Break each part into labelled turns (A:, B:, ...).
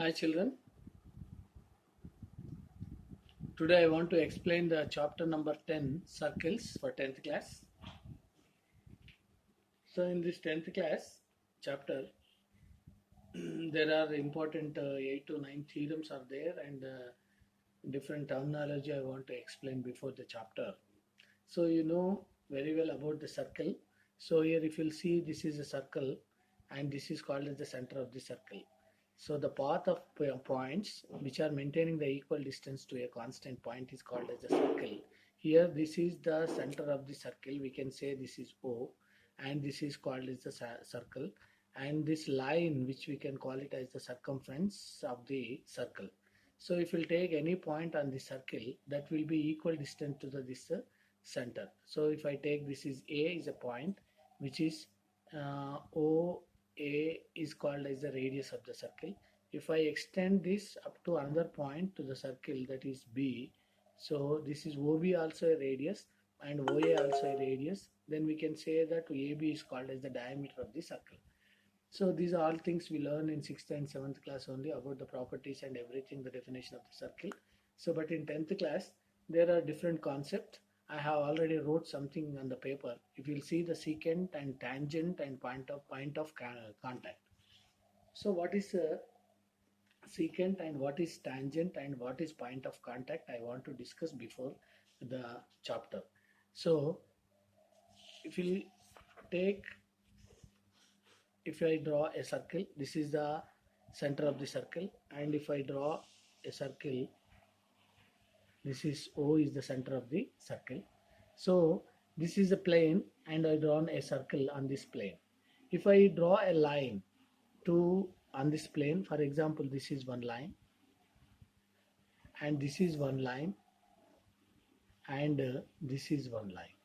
A: Hi children, today I want to explain the chapter number 10 circles for 10th class. So in this 10th class chapter there are important 8 to 9 theorems are there and different terminology I want to explain before the chapter. So you know very well about the circle. So here if you'll see this is a circle and this is called as the center of the circle. So the path of points which are maintaining the equal distance to a constant point is called as the circle. Here this is the center of the circle. We can say this is O and this is called as the circle, and this line which we can call it as the circumference of the circle. So if we'll take any point on the circle, that will be equal distance to the this center. So if I take this is A is a point which is OA is called as the radius of the circle. If I extend this up to another point to the circle, that is B, so this is OB also a radius and OA also a radius, then we can say that AB is called as the diameter of the circle. So these are all things we learn in 6th and 7th class only about the properties and everything, the definition of the circle. So but in 10th class there are different concepts. I have already wrote something on the paper. If you'll see the secant and tangent and point of contact. So what is secant and what is tangent and what is point of contact, I want to discuss before the chapter. So if you take, if I draw a circle, this is the center of the circle, and if I draw a circle, this is O is the center of the circle. So this is a plane and I drawn a circle on this plane. If I draw a line to on this plane, for example this is one line and this is one line and this is one line.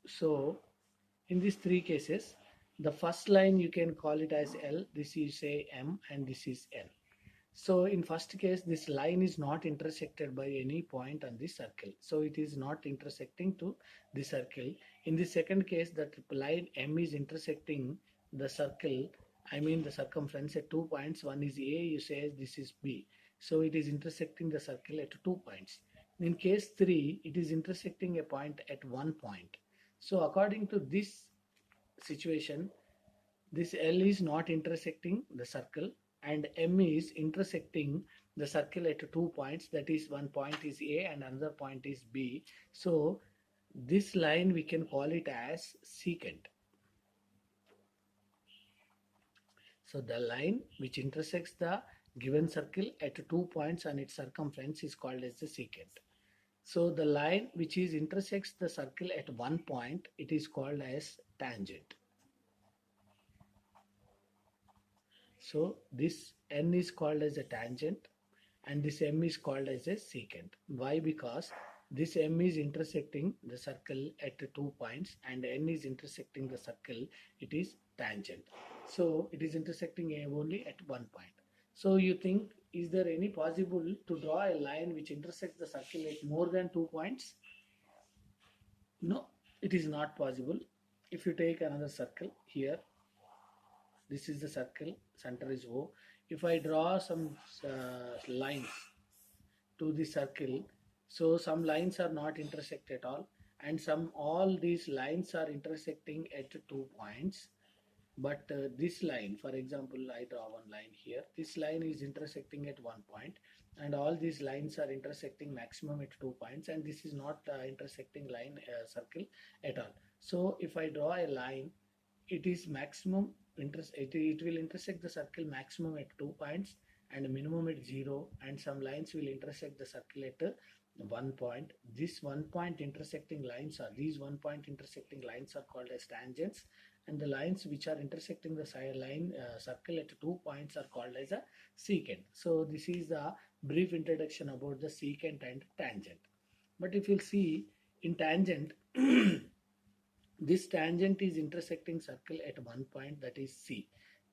A: So in these three cases, the first line you can call it as L, this is say M and this is N. So in first case, this line is not intersected by any point on this circle. So it is not intersecting to the circle. In the second case, that line M is intersecting the circle, I mean the circumference at 2 points. One is A, you say this is B. So it is intersecting the circle at 2 points. In case 3, it is intersecting a point at 1 point. So according to this situation, this L is not intersecting the circle and M is intersecting the circle at 2 points, that is one point is A and another point is B. So this line we can call it as secant. So the line which intersects the given circle at 2 points on its circumference is called as the secant. So the line which is intersects the circle at 1 point, it is called as tangent. So this N is called as a tangent and this M is called as a secant. Why? Because this M is intersecting the circle at 2 points and N is intersecting the circle, it is tangent. So it is intersecting A only at 1 point. So you think, is there any possible to draw a line which intersects the circle at more than 2 points? No, it is not possible. If you take another circle here, this is the circle, center is O. If I draw some lines to the circle, so some lines are not intersect at all and some all these lines are intersecting at 2 points. But this line, for example, I draw one line here, this line is intersecting at 1 point and all these lines are intersecting maximum at 2 points and this is not intersecting line circle at all. So if I draw a line, it is maximum it will intersect the circle maximum at 2 points and minimum at 0, and some lines will intersect the circle at 1 point. This 1 point intersecting lines, or these 1 point intersecting lines, are called as tangents, and the lines which are intersecting the circle at 2 points are called as a secant. So this is the brief introduction about the secant and tangent. But if you'll see in tangent this tangent is intersecting circle at 1 point, that is C.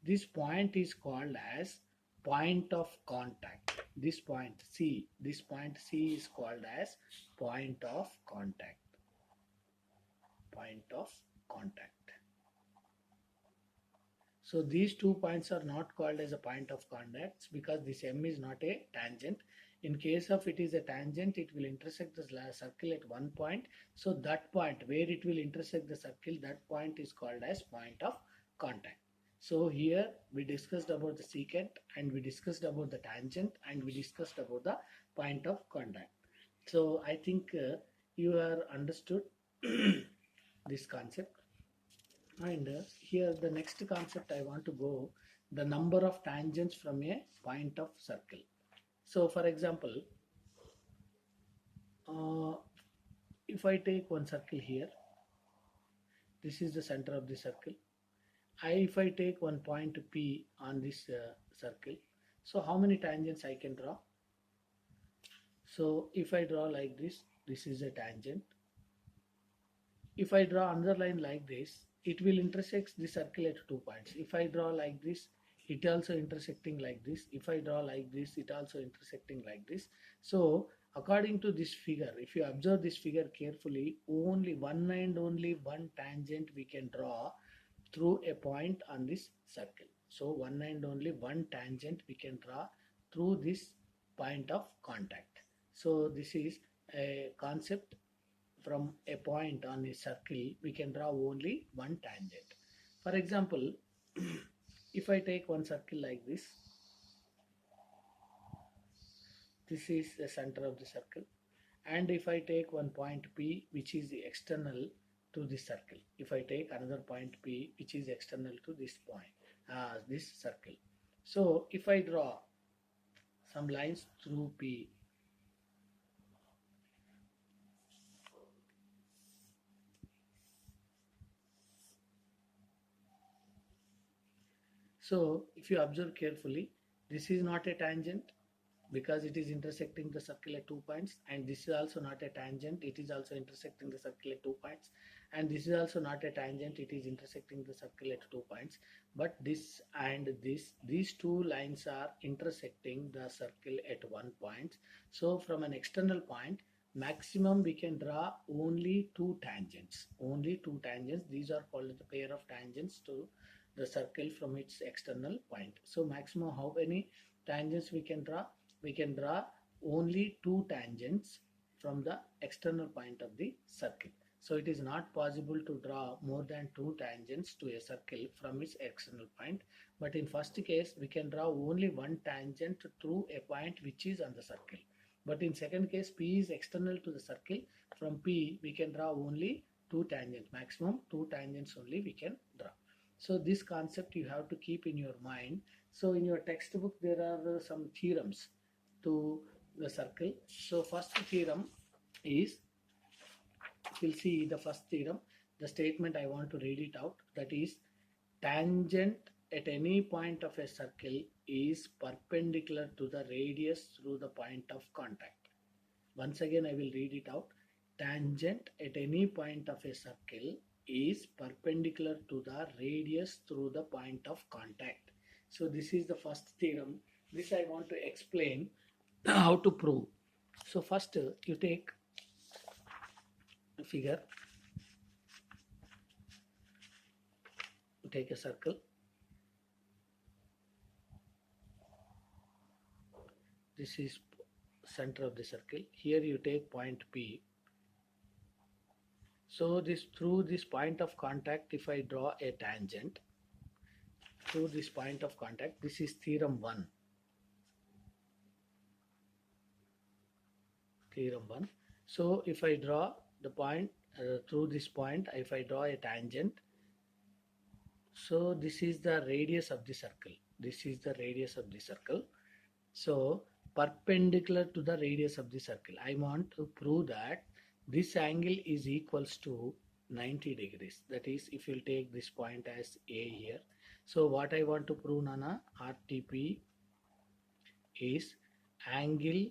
A: This point is called as point of contact. This point C is called as point of contact. Point of contact. So these 2 points are not called as a point of contact because this M is not a tangent. In case of it is a tangent, it will intersect the circle at one point. So that point where it will intersect the circle, that point is called as point of contact. So here we discussed about the secant, and we discussed about the tangent, and we discussed about the point of contact. So I think you have understood this concept. And here the next concept I want to go, the number of tangents from a point of circle. So for example, uh, if I take one circle here, this is the center of the circle. If I take one point P on this circle, so how many tangents I can draw? So if I draw like this is a tangent. If I draw another line like this, it will intersect the circle at 2 points. If I draw like this, it also intersecting like this. If I draw like this, it also intersecting like this. So according to this figure, if you observe this figure carefully, only one and only one tangent we can draw through a point on this circle. So one and only one tangent we can draw through this point of contact. So this is a concept. From a point on a circle we can draw only one tangent. For example, if I take one circle like this is the center of the circle, and if I take one point P which is the external to this circle, if I take another point P which is external to this point, this circle, so if I draw some lines through P, so if you observe carefully, this is not a tangent because it is intersecting the circle at 2 points, and this is also not a tangent, it is also intersecting the circle at 2 points, and this is also not a tangent, it is intersecting the circle at 2 points. But this and these two lines are intersecting the circle at 1 point. So from an external point, maximum we can draw only two tangents, these are called the pair of tangents to the circle from its external point. So maximum how many tangents we can draw? We can draw only two tangents from the external point of the circle. So it is not possible to draw more than two tangents to a circle from its external point. But in first case, we can draw only one tangent through a point which is on the circle. But in second case, P is external to the circle. From P, we can draw only two tangents. Maximum two tangents only we can draw. So this concept you have to keep in your mind. So in your textbook, there are some theorems to the circle. So first theorem is, we'll see the first theorem, the statement I want to read it out, that is, tangent at any point of a circle is perpendicular to the radius through the point of contact. Once again I will read it out. Tangent at any point of a circle is perpendicular to the radius through the point of contact. So this is the first theorem. This I want to explain how to prove. So first you take a figure, you take a circle, this is center of the circle, here you take point P. So this through this point of contact, if I draw a tangent through this point of contact, this is theorem 1. Theorem 1. So if I draw the point through this point, if I draw a tangent, so this is the radius of the circle. This is the radius of the circle. So perpendicular to the radius of the circle, I want to prove that this angle is equals to 90 degrees. That is, if you take this point as A here. So what I want to prove, Nana, RTP is angle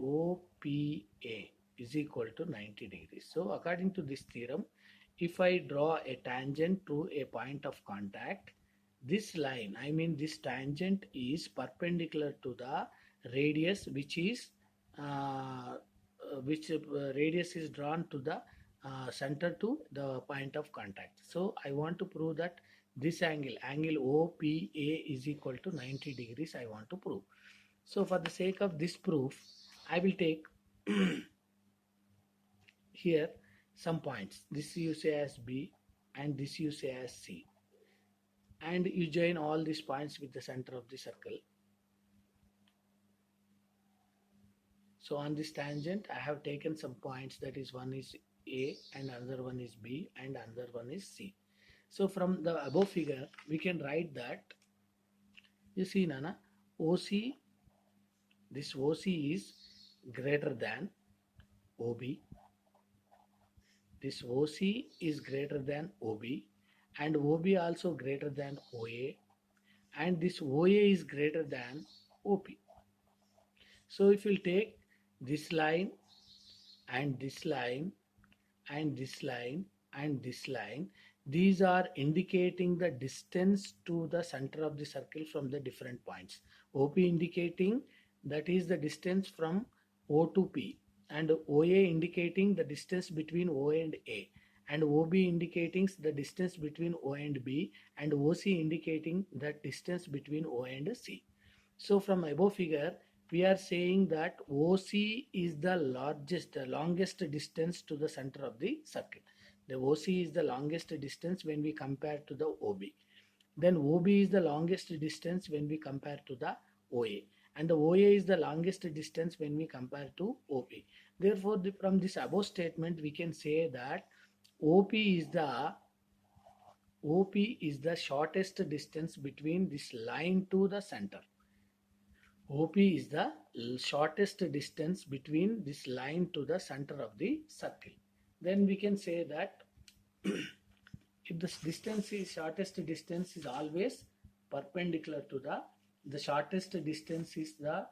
A: OPA is equal to 90 degrees. So according to this theorem, if I draw a tangent to a point of contact, this line, I mean this tangent, is perpendicular to the radius which is radius is drawn to the center to the point of contact. So I want to prove that this angle OPA is equal to 90 degrees I want to prove. So for the sake of this proof, I will take here some points. This you say as B and this you say as C. And you join all these points with the center of the circle. So on this tangent, I have taken some points, that is one is A and another one is B and another one is C. So from the above figure, we can write that, you see Nana, OC, this OC is greater than OB. This OC is greater than OB and OB also greater than OA, and this OA is greater than OP. So if you take this line and this line and this line and this line, these are indicating the distance to the center of the circle from the different points. OP indicating that is the distance from O to P, and OA indicating the distance between O and A, and OB indicating the distance between O and B, and OC indicating the distance between O and C. So from above figure, we are saying that OC is the longest distance to the center of the circle. The OC is the longest distance when we compare to the OB. Then OB is the longest distance when we compare to the OA. And the OA is the longest distance when we compare to OP. Therefore, from this above statement, we can say that OP is the shortest distance between this line to the center. OP is the shortest distance between this line to the center of the circle. Then we can say that if this distance is shortest distance is always perpendicular to the shortest distance is the,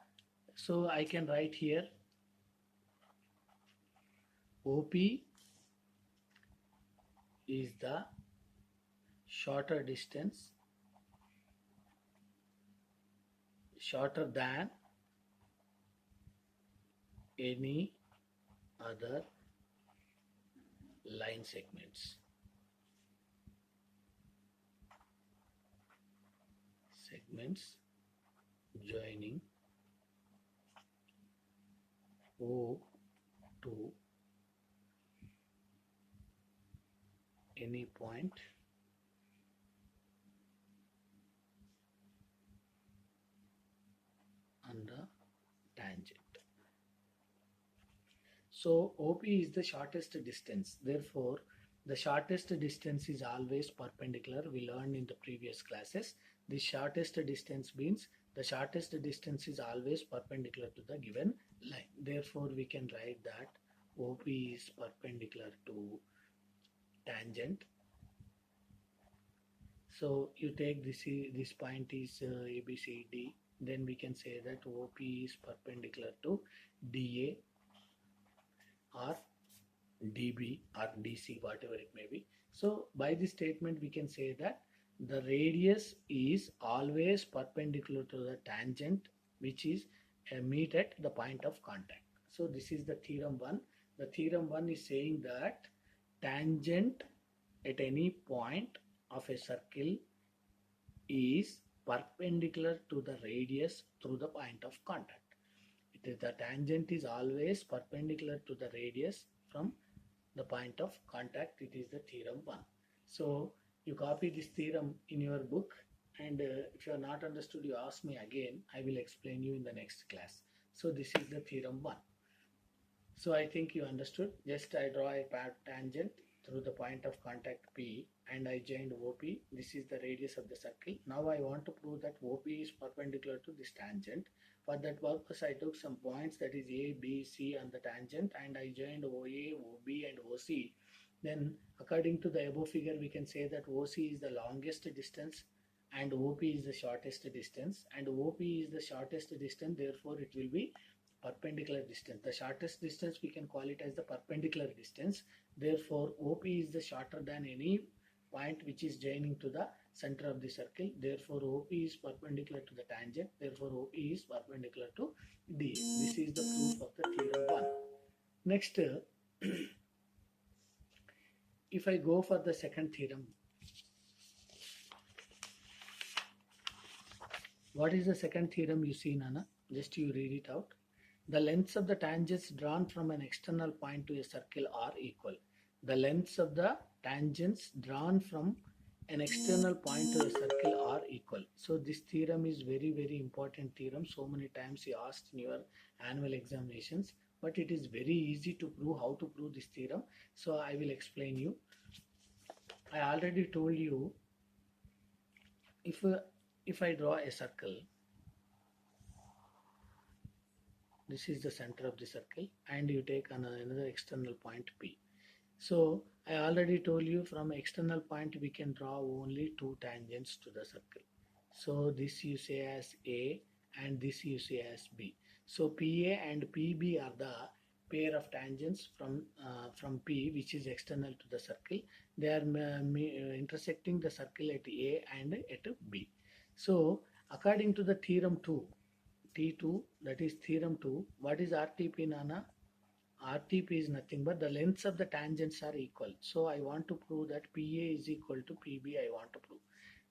A: so I can write here OP is the shorter distance, shorter than any other line segments. Segments joining O to any point on the tangent. So OP is the shortest distance. Therefore, the shortest distance is always perpendicular. We learned in the previous classes. The shortest distance means the shortest distance is always perpendicular to the given line. Therefore, we can write that OP is perpendicular to tangent. So you take this point is ABCD. Then we can say that OP is perpendicular to DA or DB or DC, whatever it may be. So by this statement we can say that the radius is always perpendicular to the tangent, which is a meet at the point of contact. So this is the theorem 1. The theorem 1 is saying that tangent at any point of a circle is perpendicular to the radius through the point of contact. It is the tangent is always perpendicular to the radius from the point of contact. It is the theorem 1. So you copy this theorem in your book, and if you are not understood, you ask me again. I will explain you in the next class. So this is the theorem 1. So I think you understood. Just I draw a tangent through the point of contact P and I joined OP. This is the radius of the circle. Now I want to prove that OP is perpendicular to this tangent. For that purpose, I took some points, that is A, B, C on the tangent, and I joined OA, OB and OC. Then according to the above figure, we can say that OC is the longest distance and OP is the shortest distance, and OP is the shortest distance, therefore it will be perpendicular distance. The shortest distance we can call it as the perpendicular distance. Therefore OP is the shorter than any point which is joining to the center of the circle. Therefore OP is perpendicular to the tangent. Therefore OP is perpendicular to DA. This is the proof of the theorem 1. Next, if I go for the second theorem, What is the second theorem you see, Nana? Just you read it out. The lengths of the tangents drawn from an external point to a circle are equal. The lengths of the tangents drawn from an external point to a circle are equal. So this theorem is very, very important theorem. So many times you asked in your annual examinations, but it is very easy to prove how to prove this theorem. So I will explain you. I already told you, if I draw a circle, this is the center of the circle, and you take another external point P. So I already told you, from external point we can draw only two tangents to the circle. So this you say as A and this you say as B. So PA and PB are the pair of tangents from P, which is external to the circle. They are intersecting the circle at A and at B. So according to the theorem 2, T2, that is theorem 2, what is RTP, Nana? RTP is nothing but the lengths of the tangents are equal. So I want to prove that PA is equal to PB. I want to prove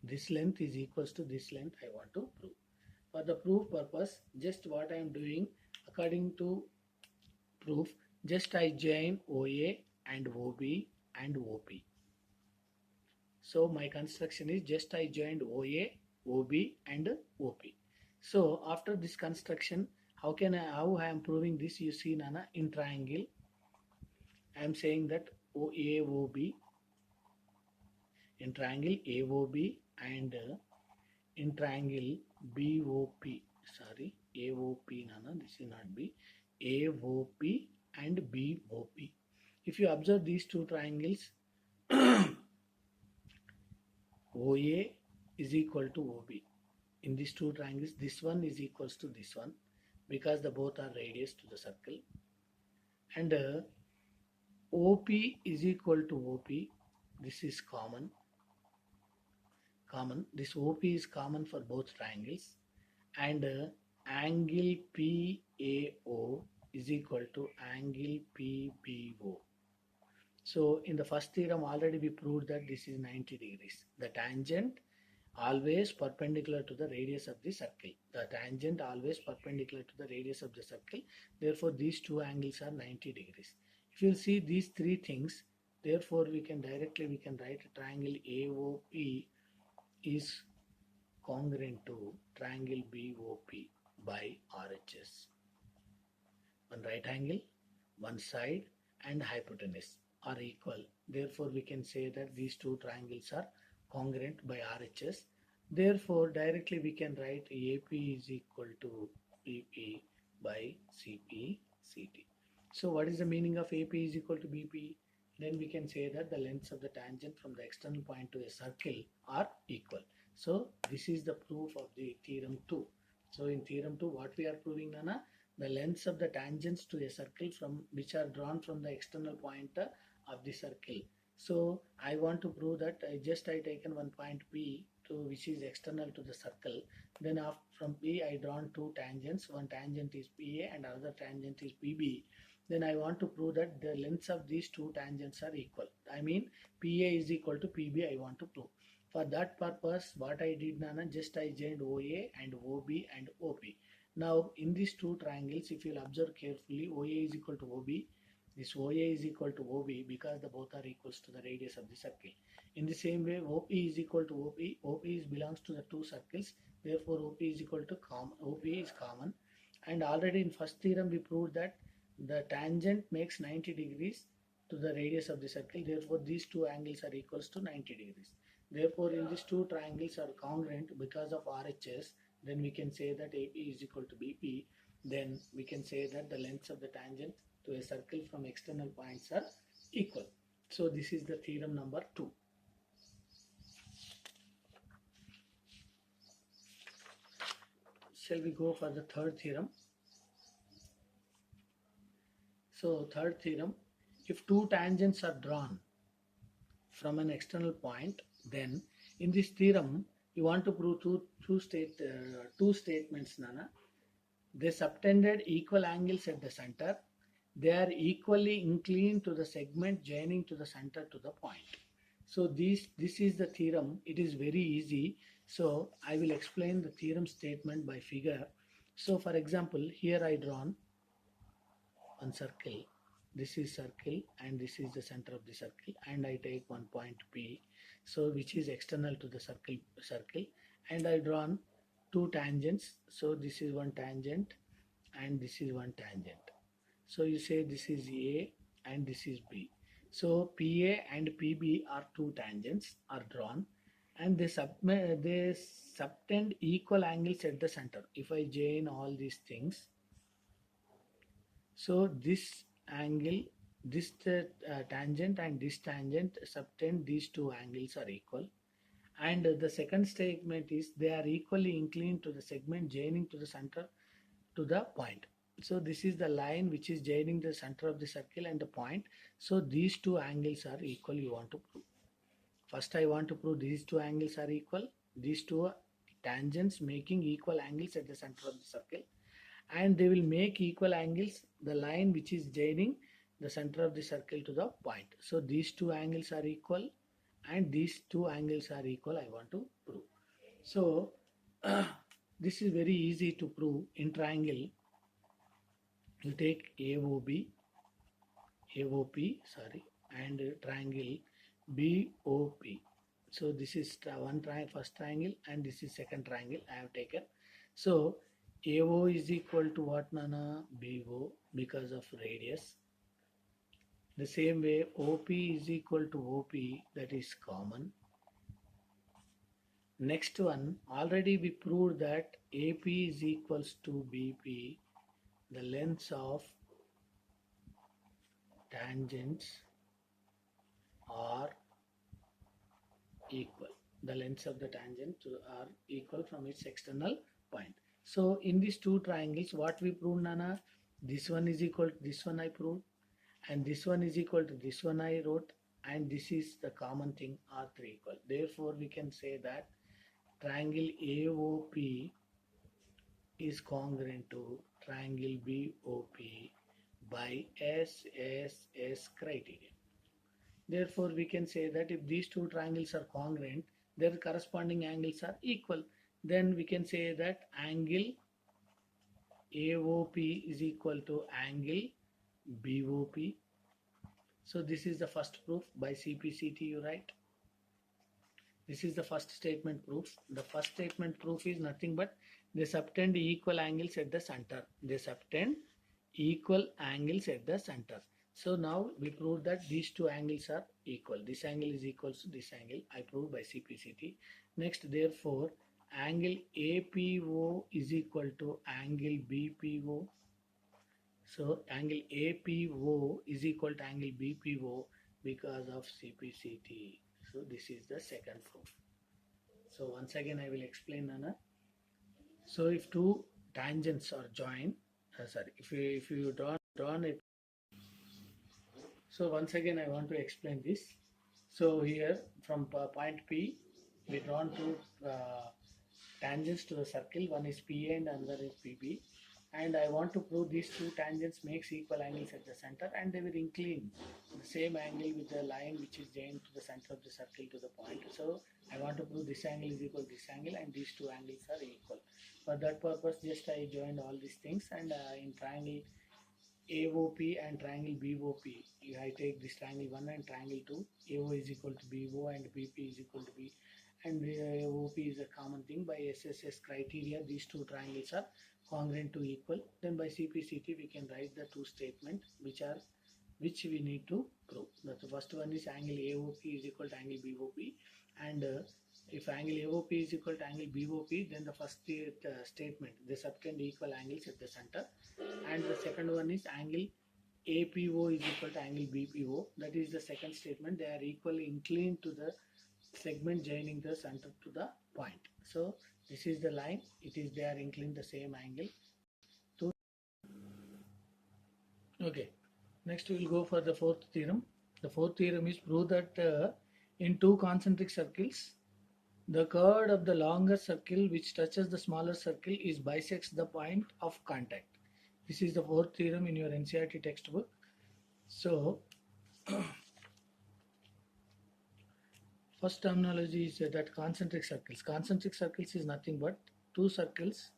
A: this length is equals to this length. I want to prove. For the proof purpose, just what I am doing, according to proof, just I join OA and OB and OP. So my construction is just I joined OA, OB and OP. So after this construction, how I am proving this? You see, Nana, in triangle, I am saying that AOB, in triangle AOB and in triangle BOP, sorry, AOP, Nana, this is not B, AOP and BOP. If you observe these two triangles, OA is equal to OB. In these two triangles, this one is equals to this one, because the both are radius to the circle, and OP is equal to OP. This is common. This OP is common for both triangles, and angle PAO is equal to angle PBO. So in the first theorem already we proved that this is 90 degrees. The tangent always perpendicular to the radius of the circle. The tangent always perpendicular to the radius of the circle. Therefore, these two angles are 90 degrees. If you see these three things, therefore we can write a triangle AOP is congruent to triangle BOP by RHS. One right angle, one side and hypotenuse are equal. Therefore, we can say that these two triangles are congruent by RHS. Therefore, directly we can write AP is equal to BP by CP CT. So what is the meaning of AP is equal to BP? Then we can say that the lengths of the tangent from the external point to a circle are equal. So this is the proof of the theorem 2. So in theorem 2, what we are proving, Nana? The lengths of the tangents to a circle which are drawn from the external point of the circle. So I want to prove that I taken one point P which is external to the circle. Then from P I drawn two tangents. One tangent is PA and another tangent is PB. Then I want to prove that the lengths of these two tangents are equal. I mean PA is equal to PB I want to prove. For that purpose, what I did, Nana, just I joined OA and OB and OP. Now in these two triangles, if you will observe carefully, OA is equal to OB. This OA is equal to OB because the both are equals to the radius of the circle. In the same way, OP is equal to OP. OP belongs to the two circles. Therefore, OP is equal to OP is common. And already in first theorem, we proved that the tangent makes 90 degrees to the radius of the circle. Therefore, these two angles are equals to 90 degrees. Therefore, in these two triangles are congruent because of RHS. Then we can say that AP is equal to BP. Then we can say that the lengths of the tangent to a circle from external points are equal. So this is the theorem number 2. Shall we go for the third theorem? So third theorem, if two tangents are drawn from an external point, then in this theorem you want to prove two statements, Nana. They subtended equal angles at the center. They are equally inclined to the segment joining to the center to the point. So this is the theorem. It is very easy. So I will explain the theorem statement by figure. So for example, here I drawn one circle. This is circle and this is the center of the circle, and I take one point P, so which is external to the circle, and I drawn two tangents. So this is one tangent and this is one tangent. So you say this is A and this is B. So PA and PB are two tangents are drawn, and they subtend equal angles at the center. If I join all these things, so this angle, this tangent and this tangent subtend these two angles are equal. And the second statement is they are equally inclined to the segment joining to the center to the point. So this is the line which is joining the center of the circle and the point. So these two angles are equal, you want to prove. First I want to prove these two angles are equal. These two tangents making equal angles at the center of the circle, and they will make equal angles the line which is joining the center of the circle to the point. So these two angles are equal and these two angles are equal, I want to prove. So this is very easy to prove. In triangle, you take AOP, and triangle BOP. So this is first triangle and this is second triangle I have taken. So AO is equal to what, Nana? BO, because of radius. The same way OP is equal to OP, that is common. Next one, already we proved that AP is equals to BP. The lengths of tangents are equal. The lengths of the tangent are equal from its external point. So in these two triangles, what we proved, Nana? This one is equal to this one I proved, and this one is equal to this one I wrote, and this is the common thing, are three equal. Therefore we can say that triangle AOP is congruent to triangle BOP by SSS criteria. Therefore we can say that if these two triangles are congruent, their corresponding angles are equal. Then we can say that angle AOP is equal to angle BOP. So this is the first proof by CPCT, you write. This is the first statement proof. The first statement proof is nothing but they subtend equal angles at the center. They subtend equal angles at the center. So now we proved that these two angles are equal. This angle is equal to this angle. I proved by CPCT. Next, therefore, angle APO is equal to angle BPO. So angle APO is equal to angle BPO because of CPCT. So this is the second proof. So once again I will explain, Nana. So if two tangents are joined, if you drawn it. So once again I want to explain this. So here from point P, we drawn two tangents to the circle. One is PA and another is PB. And I want to prove these two tangents makes equal angles at the center, and they will incline the same angle with the line which is joined to the center of the circle to the point. So I want to prove this angle is equal to this angle and these two angles are equal. For that purpose, just I joined all these things, and in triangle AOP and triangle BOP, I take this triangle 1 and triangle 2. AO is equal to BO and BP is equal to B, and AOP is a common thing. By SSS criteria, these two triangles are congruent to equal. Then by CPCT we can write the two statements which we need to prove. The first one is angle AOP is equal to angle BOP, and if angle AOP is equal to angle BOP, then the first statement, they subtend equal angles at the center, and the second one is angle APO is equal to angle BPO. That is the second statement. They are equally inclined to the segment joining the center to the point. So this is the line. It is they are inclined the same angle to. Okay. Next we will go for the fourth theorem. The fourth theorem is prove that in two concentric circles, the chord of the longer circle which touches the smaller circle is bisects the point of contact. This is the fourth theorem in your NCERT textbook. So First terminology is that concentric circles. Concentric circles is nothing but two circles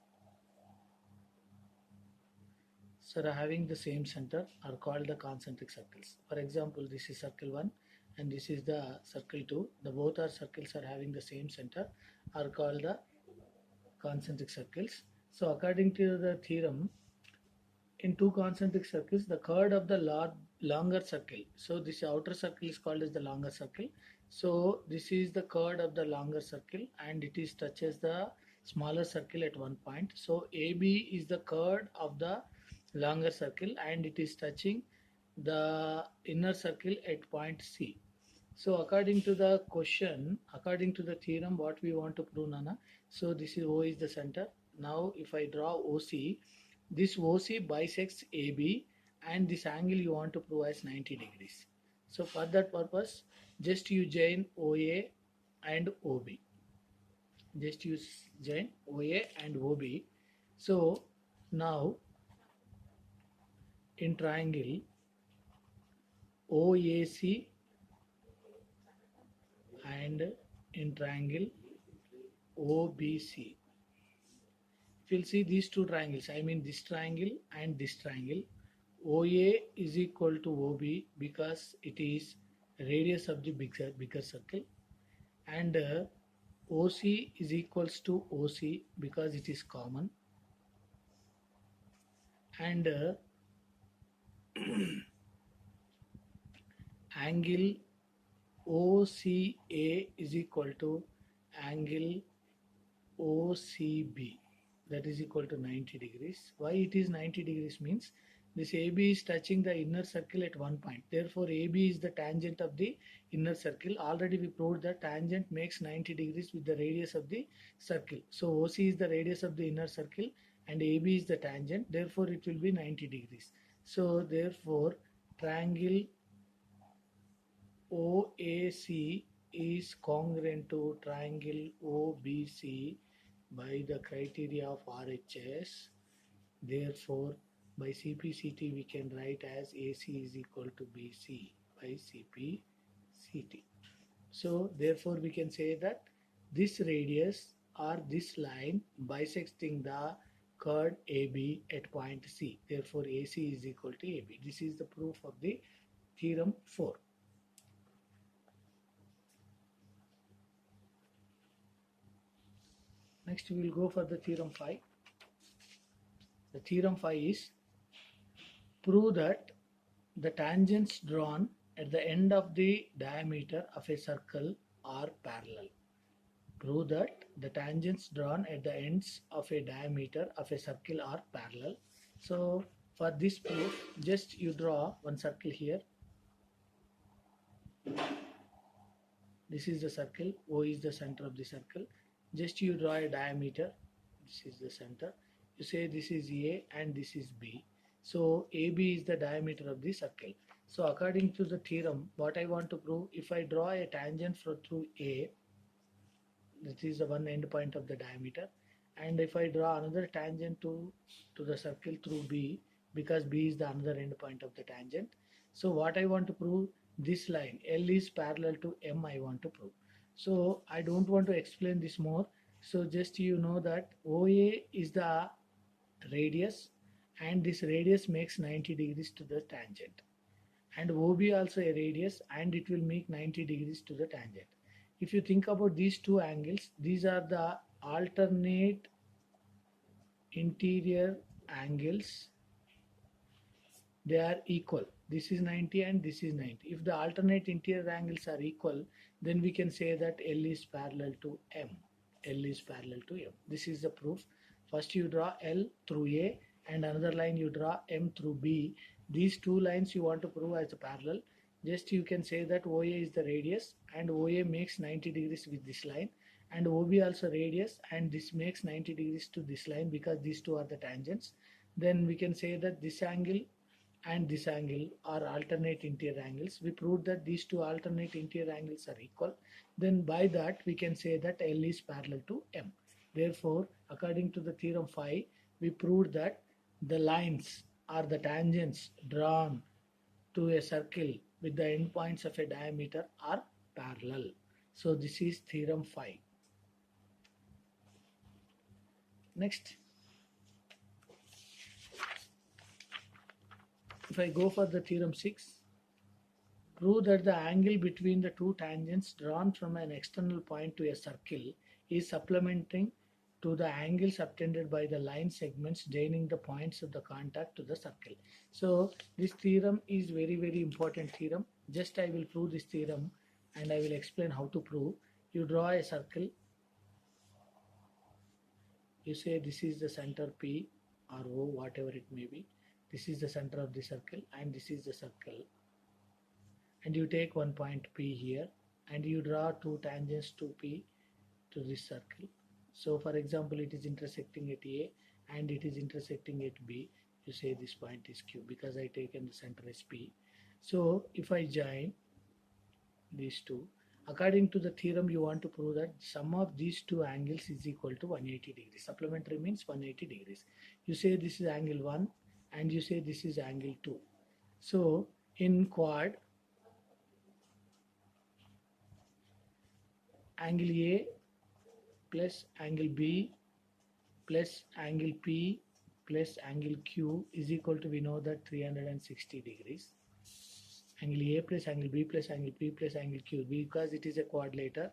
A: are having the same center are called the concentric circles. For example, this is circle 1 and this is the circle 2. The both are circles are having the same center are called the concentric circles. So according to the theorem, in two concentric circles, the chord of the longer circle. So this outer circle is called as the longer circle. So this is the chord of the longer circle and it is touches the smaller circle at one point. So AB is the chord of the longer circle and it is touching the inner circle at point C. So according to the question, according to the theorem, what we want to prove, Nana? So this is O is the center. Now if I draw OC, this OC bisects AB and this angle you want to prove as 90 degrees. So for that purpose, just you join OA and OB. Just use join OA and OB. So now in triangle OAC and in triangle OBC. If you'll see these two triangles, I mean this triangle and this triangle, OA is equal to OB because it is radius of the bigger circle, and OC is equals to OC because it is common, and angle OCA is equal to angle OCB, that is equal to 90 degrees. Why it is 90 degrees means this AB is touching the inner circle at one point. Therefore, AB is the tangent of the inner circle. Already we proved that tangent makes 90 degrees with the radius of the circle. So OC is the radius of the inner circle and AB is the tangent. Therefore, it will be 90 degrees. So therefore, triangle OAC is congruent to triangle OBC by the criteria of RHS. Therefore, by CPCT we can write as AC is equal to BC by CPCT. So therefore we can say that this radius or this line bisecting the chord AB at point C. Therefore AC is equal to AB. This is the proof of the theorem 4. Next we will go for the theorem 5. The theorem 5 is prove that the tangents drawn at the end of the diameter of a circle are parallel. Prove that the tangents drawn at the ends of a diameter of a circle are parallel. So for this proof, just you draw one circle here. This is the circle, O is the center of the circle. Just you draw a diameter, this is the center. You say this is A and this is B. So AB is the diameter of the circle. So according to the theorem, what I want to prove, if I draw a tangent through A, this is the one end point of the diameter, and if I draw another tangent to the circle through B, because B is the another end point of the tangent. So what I want to prove, this line L is parallel to M I want to prove. So I don't want to explain this more. So just you know that OA is the radius and this radius makes 90 degrees to the tangent, and OB also a radius and it will make 90 degrees to the tangent. If you think about these two angles, these are the alternate interior angles. They are equal. This is 90 and this is 90. If the alternate interior angles are equal, then we can say that L is parallel to M. L is parallel to M. This is the proof. First you draw L through A and another line you draw M through B. These two lines you want to prove as a parallel. Just you can say that OA is the radius and OA makes 90 degrees with this line, and OB also radius and this makes 90 degrees to this line because these two are the tangents. Then we can say that this angle and this angle are alternate interior angles. We proved that these two alternate interior angles are equal. Then by that we can say that L is parallel to M. Therefore, according to the theorem 5, we proved that the lines or the tangents drawn to a circle with the endpoints of a diameter are parallel. So this is theorem 5. Next, if I go for the theorem 6, prove that the angle between the two tangents drawn from an external point to a circle is supplementing to the angle subtended by the line segments joining the points of the contact to the circle. So this theorem is very important theorem. Just I will prove this theorem and I will explain how to prove. You draw a circle. You say this is the center P or O, whatever it may be. This is the center of the circle and this is the circle. And you take one point P here and you draw two tangents to P to this circle. So for example, it is intersecting at A and it is intersecting at B. You say this point is Q because I taken the center as P. So if I join these two, according to the theorem, you want to prove that sum of these two angles is equal to 180 degrees. Supplementary means 180 degrees. You say this is angle 1 and you say this is angle 2. So in quad, angle A plus angle B plus angle P plus angle Q is equal to, we know that 360 degrees. Angle A plus angle B plus angle P plus angle Q, because it is a quadrilateral.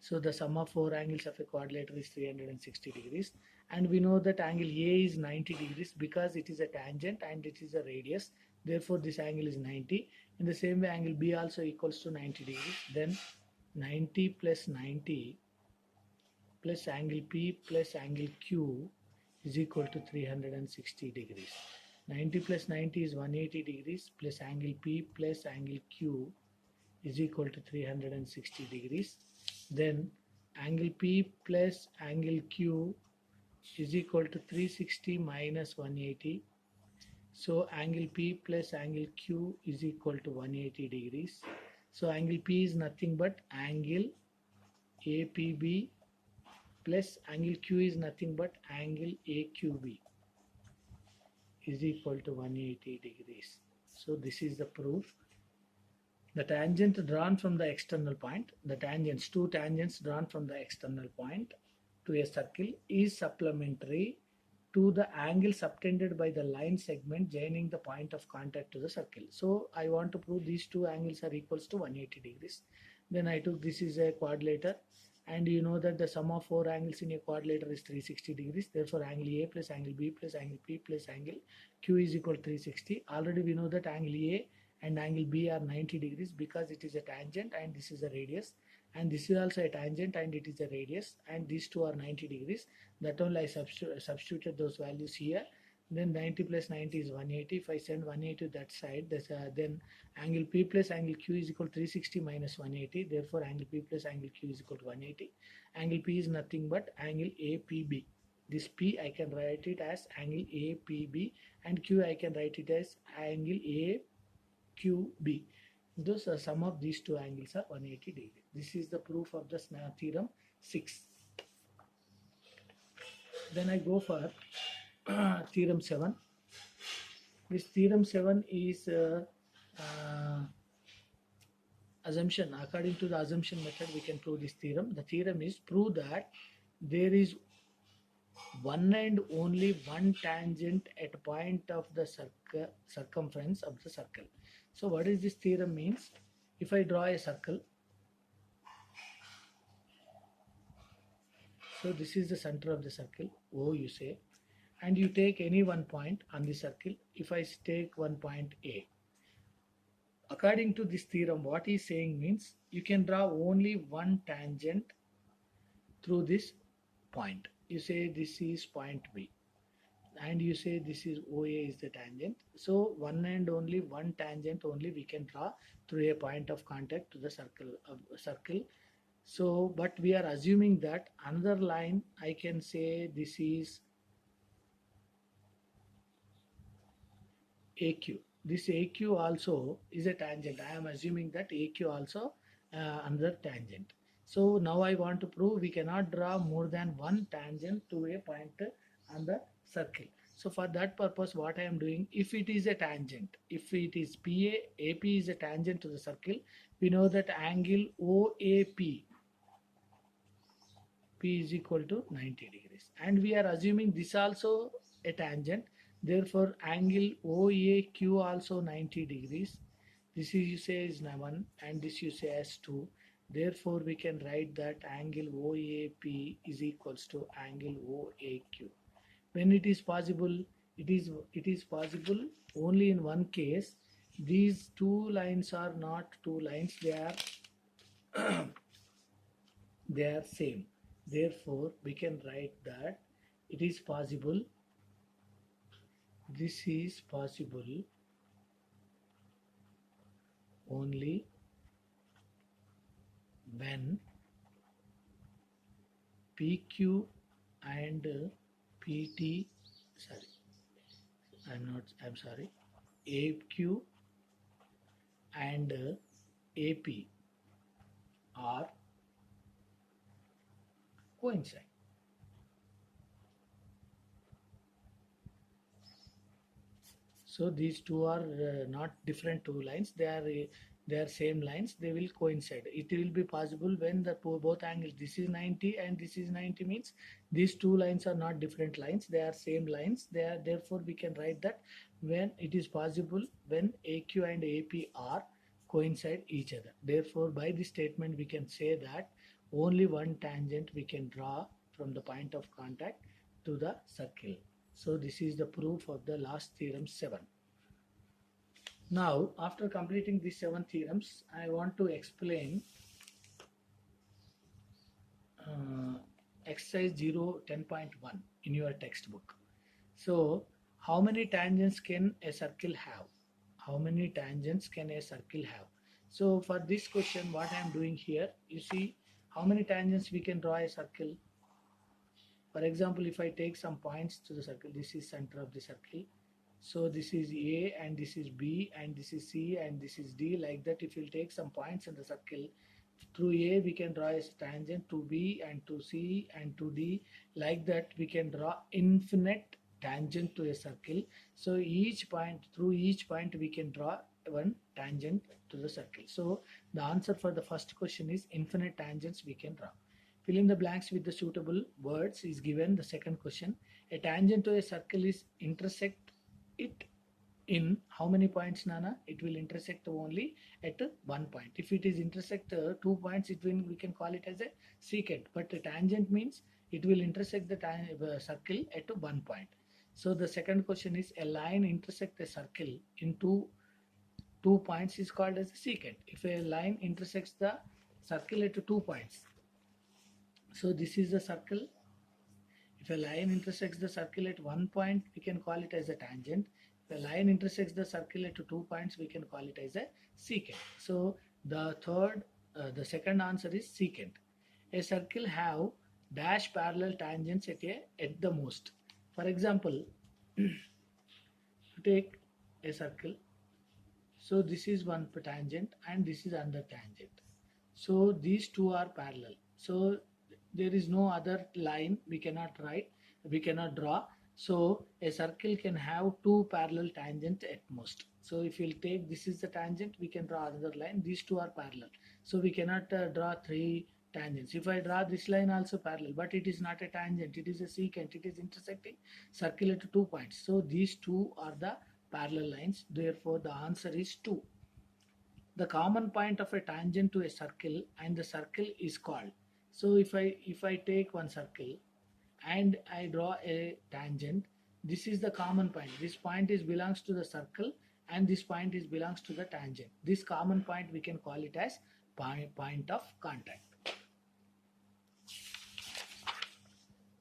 A: So the sum of four angles of a quadrilateral is 360 degrees. And we know that angle A is 90 degrees because it is a tangent and it is a radius. Therefore, this angle is 90. In the same way, angle B also equals to 90 degrees. Then 90 plus 90 plus angle P plus angle Q is equal to 360 degrees. 90 plus 90 is 180 degrees plus angle P plus angle Q is equal to 360 degrees. Then angle P plus angle Q is equal to 360 minus 180. So angle P plus angle Q is equal to 180 degrees. So angle P is nothing but angle APB plus angle Q is nothing but angle AQB is equal to 180 degrees. So this is the proof. The tangent drawn from the external point, two tangents drawn from the external point to a circle is supplementary to the angle subtended by the line segment joining the point of contact to the circle. So I want to prove these two angles are equals to 180 degrees. Then I took this is a quadrilateral. And you know that the sum of four angles in a quadrilateral is 360 degrees. Therefore, angle A plus angle B plus angle P plus angle Q is equal to 360. Already we know that angle A and angle B are 90 degrees because it is a tangent and this is a radius. And this is also a tangent and it is a radius. And these two are 90 degrees. That only I substituted those values here. Then 90 plus 90 is 180. If I send 180 to that side, then angle P plus angle Q is equal to 360 minus 180. Therefore, angle P plus angle Q is equal to 180. Angle P is nothing but angle APB. This P I can write it as angle APB and Q I can write it as angle AQB. Thus, the sum of these two angles are 180 degrees. This is the proof of the theorem 6. Then I go for theorem 7. This theorem 7 is assumption. According to the assumption method, we can prove this theorem. The theorem is prove that there is one and only one tangent at a point of the circumference of the circle. So what is this theorem means? If I draw a circle, so this is the center of the circle, O you say, and you take any one point on the circle. If I take one point A, according to this theorem, what he's saying means you can draw only one tangent through this point. You say this is point B and you say this is OA is the tangent. So one and only one tangent only we can draw through a point of contact to the circle. So but we are assuming that another line, I can say this is AQ. This AQ also is a tangent. I am assuming that AQ also another tangent. So now I want to prove we cannot draw more than one tangent to a point on the circle. So for that purpose, what I am doing, if it is a tangent, if it is AP is a tangent to the circle, we know that angle OAP P is equal to 90 degrees. And we are assuming this also a tangent. Therefore, angle OAQ also 90 degrees. This is you say is 1 and this you say as 2. Therefore, we can write that angle OAP is equals to angle OAQ. When it is possible, it is possible only in one case. These two lines are not two lines, they are same. Therefore, we can write that it is possible, this is possible only when PQ and PT, sorry, I'm sorry, AQ and AP are coincide. So these two are not different two lines. They are same lines. They will coincide. It will be possible when the both angles. This is 90 and this is 90 means these two lines are not different lines. They are same lines. They are therefore we can write that when it is possible when AQ and AP are coincide each other. Therefore, by this statement we can say that only one tangent we can draw from the point of contact to the circle. So this is the proof of the last theorem 7. Now, after completing these 7 theorems, I want to explain exercise 10.1 in your textbook. So, how many tangents can a circle have? How many tangents can a circle have? So, for this question, what I am doing here, you see how many tangents we can draw a circle. For example, if I take some points to the circle, this is center of the circle. So this is A and this is B and this is C and this is D. Like that, if you take some points in the circle, through A we can draw a tangent to B and to C and to D. Like that, we can draw infinite tangent to a circle. So through each point we can draw one tangent to the circle. So the answer for the first question is infinite tangents we can draw. Fill in the blanks with the suitable words is given. The second question, a tangent to a circle is intersect it in how many points, Nana? It will intersect only at 1 point. If it is intersect 2 points, we can call it as a secant. But a tangent means it will intersect the circle at 1 point. So the second question is a line intersect a circle in two points is called as a secant. If a line intersects the circle at 2 points, so this is the circle. If a line intersects the circle at 1 point, we can call it as a tangent. If a line intersects the circle at 2 points, we can call it as a secant. So the second answer is secant. A circle have dash parallel tangents at the most. For example, to take a circle, so this is one tangent and this is another tangent. So these two are parallel. So there is no other line we cannot draw. So a circle can have 2 parallel tangents at most. So if you take this is the tangent, we can draw another line. These two are parallel. So we cannot draw 3 tangents. If I draw this line also parallel, but it is not a tangent, it is a secant, it is intersecting circle at 2 points. So these two are the parallel lines. Therefore, the answer is 2. The common point of a tangent to a circle and the circle is called. So if I take one circle and I draw a tangent, this is the common point. This point belongs to the circle and this point belongs to the tangent. This common point we can call it as point of contact.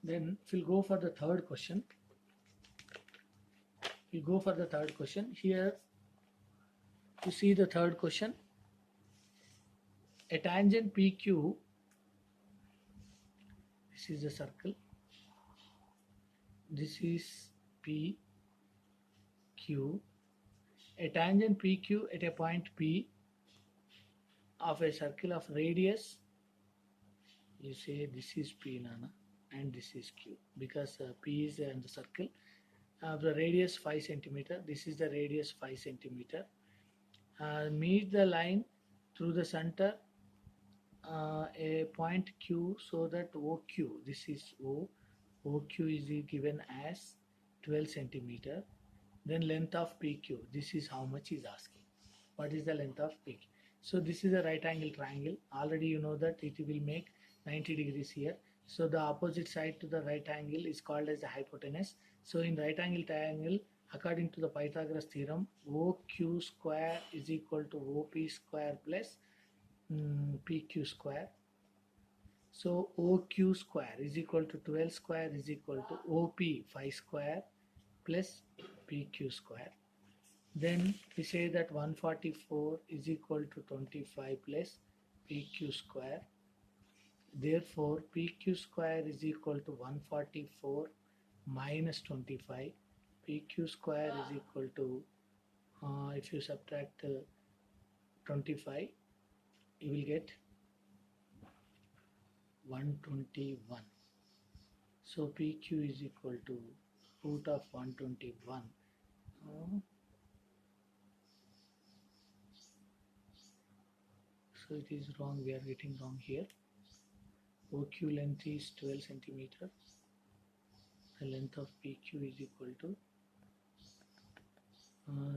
A: Then we'll go for the third question. Here you see the third question. A tangent PQ, this is a circle, this is PQ. A tangent PQ at a point P of a circle of radius, you say this is P, Nana, and this is Q, because P is in the circle. The radius 5 centimeter. This is the radius 5 centimeter. Meet the line through the center a point Q, so that OQ, this is OQ is given as 12 centimeter. Then length of PQ, this is how much is asking. What is the length of PQ? So this is a right angle triangle. Already you know that it will make 90 degrees here. So the opposite side to the right angle is called as the hypotenuse. So in right angle triangle, according to the Pythagoras theorem, OQ square is equal to OP square plus PQ square. So OQ square is equal to 12 square is equal to OP 5 square plus PQ square. Then we say that 144 is equal to 25 plus PQ square. Therefore, PQ square is equal to 144 minus 25. PQ square is equal to, if you subtract 25, you will get 121. So PQ is equal to root of 121. So it is wrong, we are getting wrong here. OQ length is 12 centimeter. The length of PQ is equal to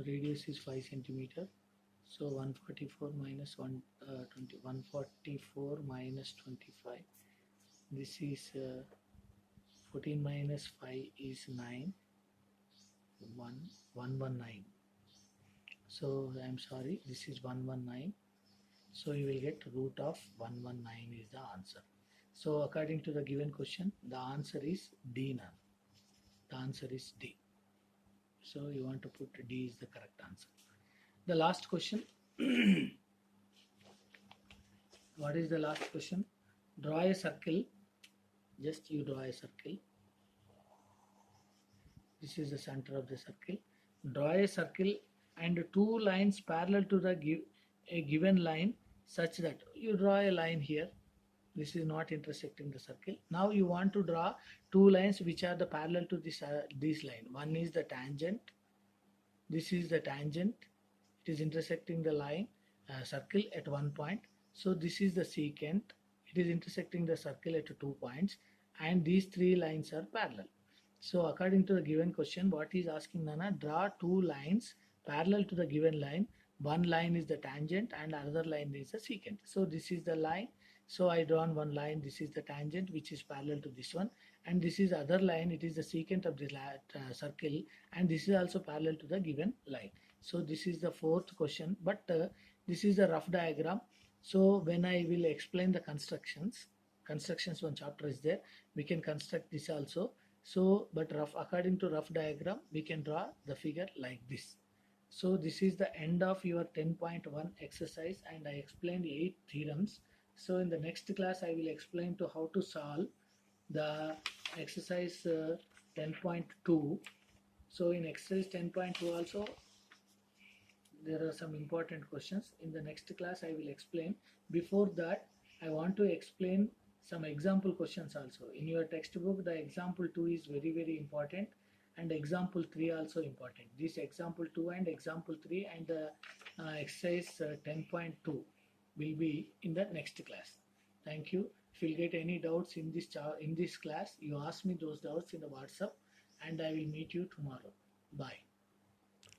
A: radius is 5 centimeter. So 144 minus 144 minus 25. This is 14 minus 5 is 9. 119. So I am sorry, this is 119. So you will get root of 119 is the answer. So according to the given question, the answer is D none. The answer is D. So you want to put D is the correct answer. The last question. What is the last question? Draw a circle. Just you draw a circle. This is the center of the circle. Draw a circle and two lines parallel to the a given line, such that you draw a line here. This is not intersecting the circle. Now you want to draw two lines which are the parallel to this line. One is the tangent. This is the tangent. It is intersecting the line circle at one point. So this is the secant. It is intersecting the circle at 2 points, and these three lines are parallel. So according to the given question, what is asking Nana? Draw two lines parallel to the given line. One line is the tangent and another line is the secant. So this is the line. So I drawn one line. This is the tangent which is parallel to this one, and this is other line. It is the secant of the circle, and this is also parallel to the given line. So this is the fourth question, but this is the rough diagram. So when I will explain the constructions one chapter is there, we can construct this also. So but according to rough diagram, we can draw the figure like this. So this is the end of your 10.1 exercise, and I explained 8 theorems. So in the next class I will explain to how to solve the exercise 10.2. So in exercise 10.2 also there are some important questions. In the next class I will explain. Before that, I want to explain some example questions also. In your textbook, the example 2 is very, very important, and example 3 also important. This example 2 and example 3 and the exercise 10.2 will be in the next class. Thank you. If you get any doubts in this class, you ask me those doubts in the WhatsApp, and I will meet you tomorrow. Bye.